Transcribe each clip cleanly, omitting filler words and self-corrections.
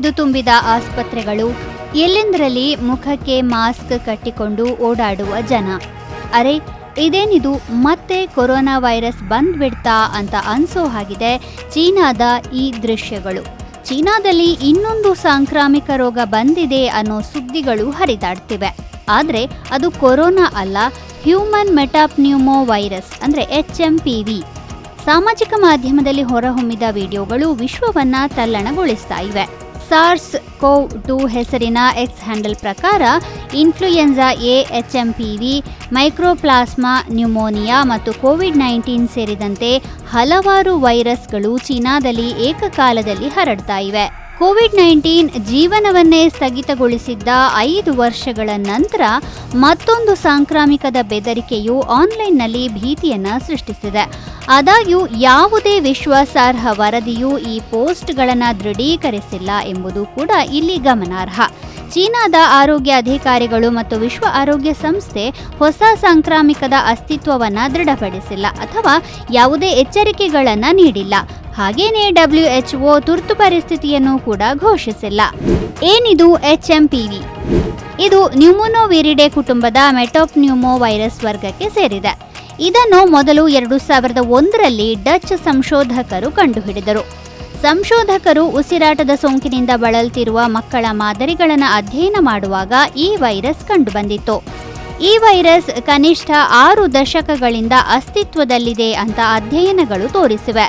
ಹರಿದು ತುಂಬಿದ ಆಸ್ಪತ್ರೆಗಳು, ಎಲ್ಲೆಂದರಲ್ಲಿ ಮುಖಕ್ಕೆ ಮಾಸ್ಕ್ ಕಟ್ಟಿಕೊಂಡು ಓಡಾಡುವ ಜನ. ಅರೆ, ಇದೇನಿದು, ಮತ್ತೆ ಕೊರೋನಾ ವೈರಸ್ ಬಂದ್ಬಿಡ್ತಾ ಅಂತ ಅನ್ಸೋ ಹಾಗಿದೆ ಚೀನಾದ ಈ ದೃಶ್ಯಗಳು. ಚೀನಾದಲ್ಲಿ ಇನ್ನೊಂದು ಸಾಂಕ್ರಾಮಿಕ ರೋಗ ಬಂದಿದೆ ಅನ್ನೋ ಸುದ್ದಿಗಳು ಹರಿದಾಡ್ತಿವೆ. ಆದರೆ ಅದು ಕೊರೋನಾ ಅಲ್ಲ, ಹ್ಯೂಮನ್ ಮೆಟಾಪ್ನ್ಯೂಮೋ ವೈರಸ್ ಅಂದರೆ HMPV. ಸಾಮಾಜಿಕ ಮಾಧ್ಯಮದಲ್ಲಿ ಹೊರಹೊಮ್ಮಿದ ವಿಡಿಯೋಗಳು ವಿಶ್ವವನ್ನ ತಲ್ಲಣಗೊಳಿಸ್ತಾ ಇವೆ. SARS-CoV-2 ಹೆಸರಿನ ಎಕ್ಸ್ ಹ್ಯಾಂಡಲ್ ಪ್ರಕಾರ ಇನ್ಫ್ಲೂಯೆನ್ಸಾ ಎ, HMPV, ಮೈಕ್ರೋಪ್ಲಾಸ್ಮಾ ನ್ಯೂಮೋನಿಯಾ ಮತ್ತು ಕೋವಿಡ್-19 ಸೇರಿದಂತೆ ಹಲವಾರು ವೈರಸ್ಗಳು ಚೀನಾದಲ್ಲಿ ಏಕಕಾಲದಲ್ಲಿ ಹರಡ್ತಾ ಇವೆ. ಕೋವಿಡ್-19 ಜೀವನವನ್ನೇ ಸ್ಥಗಿತಗೊಳಿಸಿದ್ದ 5 ವರ್ಷಗಳ ನಂತರ ಮತ್ತೊಂದು ಸಾಂಕ್ರಾಮಿಕದ ಬೆದರಿಕೆಯು ಆನ್ಲೈನ್ನಲ್ಲಿ ಭೀತಿಯನ್ನ ಸೃಷ್ಟಿಸಿದೆ. ಆದಾಗ್ಯೂ ಯಾವುದೇ ವಿಶ್ವಾಸಾರ್ಹ ವರದಿಯು ಈ ಪೋಸ್ಟ್ಗಳನ್ನು ದೃಢೀಕರಿಸಿಲ್ಲ ಎಂಬುದು ಕೂಡ ಇಲ್ಲಿ ಗಮನಾರ್ಹ. ಚೀನಾದ ಆರೋಗ್ಯ ಅಧಿಕಾರಿಗಳು ಮತ್ತು ವಿಶ್ವ ಆರೋಗ್ಯ ಸಂಸ್ಥೆ ಹೊಸ ಸಾಂಕ್ರಾಮಿಕದ ಅಸ್ತಿತ್ವವನ್ನು ದೃಢಪಡಿಸಿಲ್ಲ ಅಥವಾ ಯಾವುದೇ ಎಚ್ಚರಿಕೆಗಳನ್ನು ನೀಡಿಲ್ಲ. ಹಾಗೇನೇ WHO ತುರ್ತು ಪರಿಸ್ಥಿತಿಯನ್ನು ಕೂಡ ಘೋಷಿಸಿಲ್ಲ. ಏನಿದು HMPV? ಇದು ನ್ಯೂಮೋನೋವಿರಿಡೆ ಕುಟುಂಬದ ಮೆಟಾಪ್ನ್ಯೂಮೋ ವೈರಸ್ ವರ್ಗಕ್ಕೆ ಸೇರಿದೆ. ಇದನ್ನು ಮೊದಲು 2001ರಲ್ಲಿ ಡಚ್ ಸಂಶೋಧಕರು ಕಂಡುಹಿಡಿದರು. ಸಂಶೋಧಕರು ಉಸಿರಾಟದ ಸೋಂಕಿನಿಂದ ಬಳಲ್ತಿರುವ ಮಕ್ಕಳ ಮಾದರಿಗಳನ್ನು ಅಧ್ಯಯನ ಮಾಡುವಾಗ ಈ ವೈರಸ್ ಕಂಡುಬಂದಿತ್ತು. ಈ ವೈರಸ್ ಕನಿಷ್ಠ 6 ದಶಕಗಳಿಂದ ಅಸ್ತಿತ್ವದಲ್ಲಿದೆ ಅಂತ ಅಧ್ಯಯನಗಳು ತೋರಿಸಿವೆ.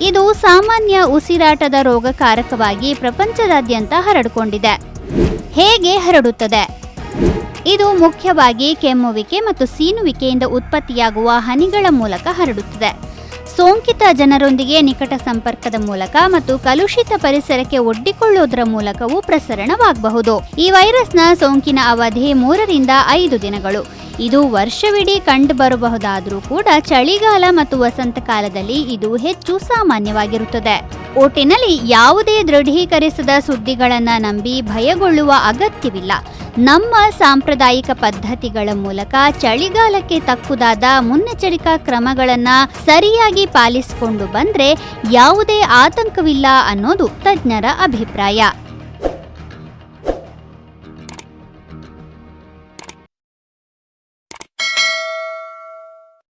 ಇದು ಸಾಮಾನ್ಯ ಉಸಿರಾಟದ ರೋಗಕಾರಕವಾಗಿ ಪ್ರಪಂಚದಾದ್ಯಂತ ಹರಡಿಕೊಂಡಿದೆ. ಹೇಗೆ ಹರಡುತ್ತದೆ? ಇದು ಮುಖ್ಯವಾಗಿ ಕೆಮ್ಮುವಿಕೆ ಮತ್ತು ಸೀನುವಿಕೆಯಿಂದ ಉತ್ಪತ್ತಿಯಾಗುವ ಹನಿಗಳ ಮೂಲಕ ಹರಡುತ್ತದೆ. ಸೋಂಕಿತ ಜನರೊಂದಿಗೆ ನಿಕಟ ಸಂಪರ್ಕದ ಮೂಲಕ ಮತ್ತು ಕಲುಷಿತ ಪರಿಸರಕ್ಕೆ ಒಡ್ಡಿಕೊಳ್ಳುವುದರ ಮೂಲಕವೂ ಪ್ರಸರಣವಾಗಬಹುದು. ಈ ವೈರಸ್ನ ಸೋಂಕಿನ ಅವಧಿ 3 ರಿಂದ 5 ದಿನಗಳು. ಇದು ವರ್ಷವಿಡೀ ಕಂಡುಬರಬಹುದಾದರೂ ಕೂಡ ಚಳಿಗಾಲ ಮತ್ತು ವಸಂತಕಾಲದಲ್ಲಿ ಇದು ಹೆಚ್ಚು ಸಾಮಾನ್ಯವಾಗಿರುತ್ತದೆ. ಒಟ್ಟಿನಲ್ಲಿ ಯಾವುದೇ ದೃಢೀಕರಿಸದ ಸುದ್ದಿಗಳನ್ನು ನಂಬಿ ಭಯಗೊಳ್ಳುವ ಅಗತ್ಯವಿಲ್ಲ. ನಮ್ಮ ಸಾಂಪ್ರದಾಯಿಕ ಪದ್ಧತಿಗಳ ಮೂಲಕ ಚಳಿಗಾಲಕ್ಕೆ ತಕ್ಕುದಾದ ಮುನ್ನೆಚ್ಚರಿಕಾ ಕ್ರಮಗಳನ್ನು ಸರಿಯಾಗಿ ಪಾಲಿಸಿಕೊಂಡು ಬಂದ್ರೆ ಯಾವುದೇ ಆತಂಕವಿಲ್ಲ ಅನ್ನೋದು ತಜ್ಞರ ಅಭಿಪ್ರಾಯ.